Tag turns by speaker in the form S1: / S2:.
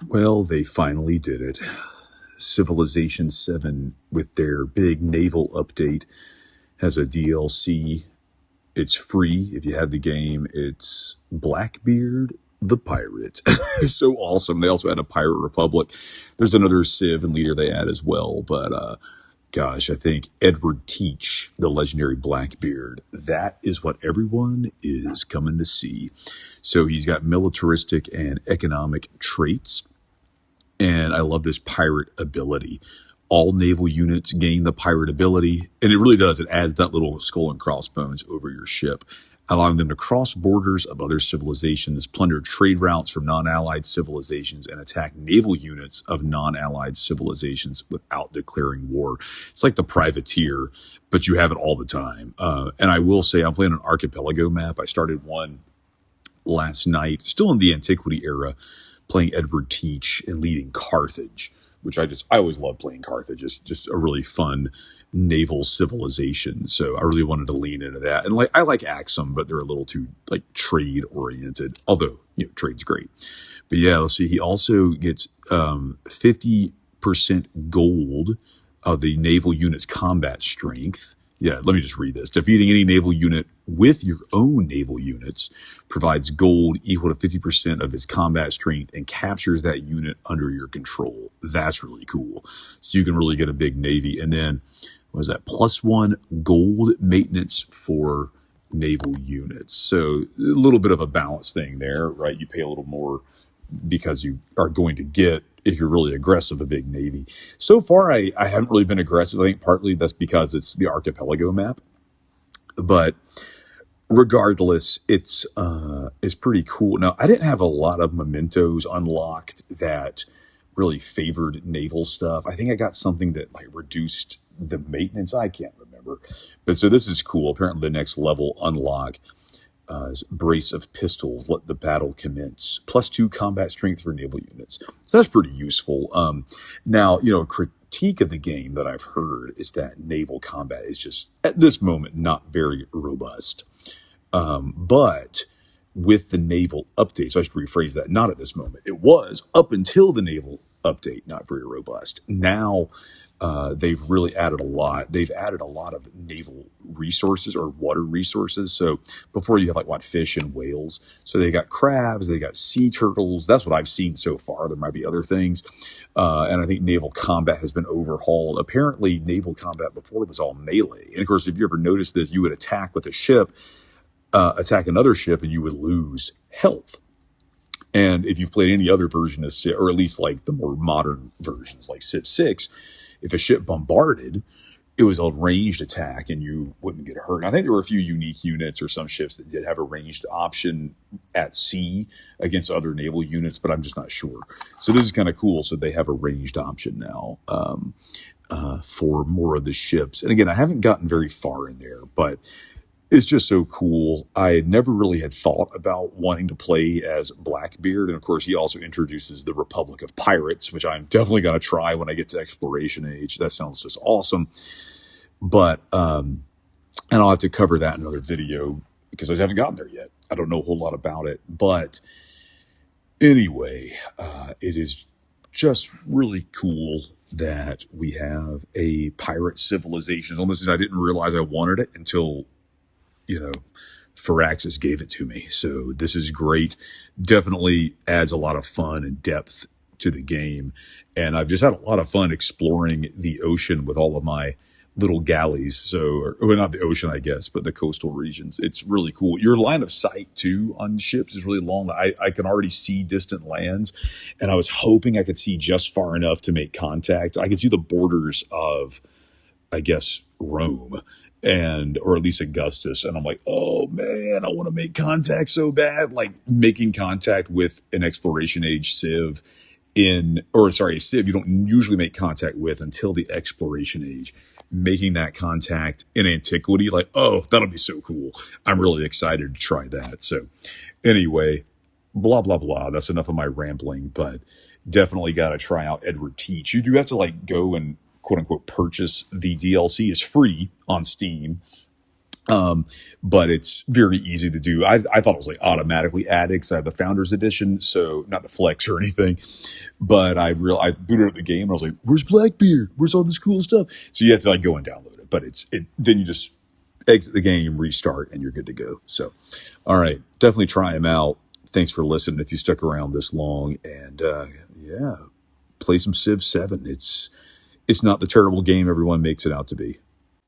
S1: Well, they finally did it. Civilization VII, with their big naval update, has a DLC. It's free if you have the game. It's Blackbeard the Pirate. So awesome. They also had a Pirate Republic. There's another Civ and leader they add as well. But gosh, I think Edward Teach, the legendary Blackbeard, that is what everyone is coming to see. So he's got militaristic and economic traits. And I love this pirate ability. All naval units gain the pirate ability, and it really does. It adds that little skull and crossbones over your ship, allowing them to cross borders of other civilizations, plunder trade routes from non-allied civilizations, and attack naval units of non-allied civilizations without declaring war. It's like the privateer, but you have it all the time. And I will say, I'm playing an archipelago map. I started one last night, still in the antiquity era, playing Edward Teach and leading Carthage, which I always love playing Carthage. It's just a really fun naval civilization. So I really wanted to lean into that. And I like Axum, but they're a little too trade oriented, although, trade's great. But yeah, let's see. He also gets 50% gold of the naval unit's combat strength. Yeah, let me just read this. Defeating any naval unit with your own naval units provides gold equal to 50% of its combat strength and captures that unit under your control. That's really cool. So you can really get a big navy. And then, what was that? +1 gold maintenance for naval units. So a little bit of a balance thing there, right? You pay a little more because you are going to get, if you're really aggressive, a big navy. So far, I haven't really been aggressive. I think partly that's because it's the archipelago map. But regardless, it's pretty cool. Now, I didn't have a lot of mementos unlocked that really favored naval stuff. I think I got something that reduced the maintenance. I can't remember. But so this is cool. Apparently the next level unlock brace of pistols, let the battle commence. +2 combat strength for naval units. So that's pretty useful. Now, a critique of the game that I've heard is that naval combat is just, at this moment, not very robust. But with the naval update, so I should rephrase that, not at this moment. It was up until the naval update, not very robust. Now, they've really added a lot. They've added a lot of naval resources or water resources. So before you have fish and whales. So they got crabs, they got sea turtles. That's what I've seen so far. There might be other things. And I think naval combat has been overhauled. Apparently naval combat before was all melee. And of course, if you ever noticed this, you would attack with a ship, attack another ship, and you would lose health. And if you've played any other version of Civ, or at least the more modern versions like Civ 6, if a ship bombarded, it was a ranged attack and you wouldn't get hurt. And I think there were a few unique units or some ships that did have a ranged option at sea against other naval units, but I'm just not sure. So this is kind of cool. So they have a ranged option now for more of the ships. And again, I haven't gotten very far in there, but it's just so cool. I had never really had thought about wanting to play as Blackbeard. And of course, he also introduces the Republic of Pirates, which I'm definitely going to try when I get to Exploration Age. That sounds just awesome. But, and I'll have to cover that in another video because I haven't gotten there yet. I don't know a whole lot about it. But anyway, it is just really cool that we have a pirate civilization. Almost as I didn't realize I wanted it until Firaxis gave it to me. So this is great. Definitely adds a lot of fun and depth to the game. And I've just had a lot of fun exploring the ocean with all of my little galleys. So, or not the ocean, I guess, but the coastal regions. It's really cool. Your line of sight too on ships is really long. I can already see distant lands, and I was hoping I could see just far enough to make contact. I could see the borders of, I guess, Rome, or at least Augustus. And I'm like, oh man, I want to make contact so bad. Making contact with an Exploration Age Civ a Civ you don't usually make contact with until the Exploration Age. Making that contact in Antiquity, that'll be so cool. I'm really excited to try that. So anyway, blah, blah, blah. That's enough of my rambling, but definitely got to try out Edward Teach. You do have to go and quote unquote purchase the DLC. Is free on Steam. But it's very easy to do. I thought it was like automatically added because I have the Founders Edition, so not to flex or anything. But I booted up the game and I was like, "Where's Blackbeard? Where's all this cool stuff?" So you have to like go and download it. But then you just exit the game, restart, and you're good to go. So, all right, definitely try them out. Thanks for listening. If you stuck around this long, and yeah, play some Civ 7. It's not the terrible game everyone makes it out to be.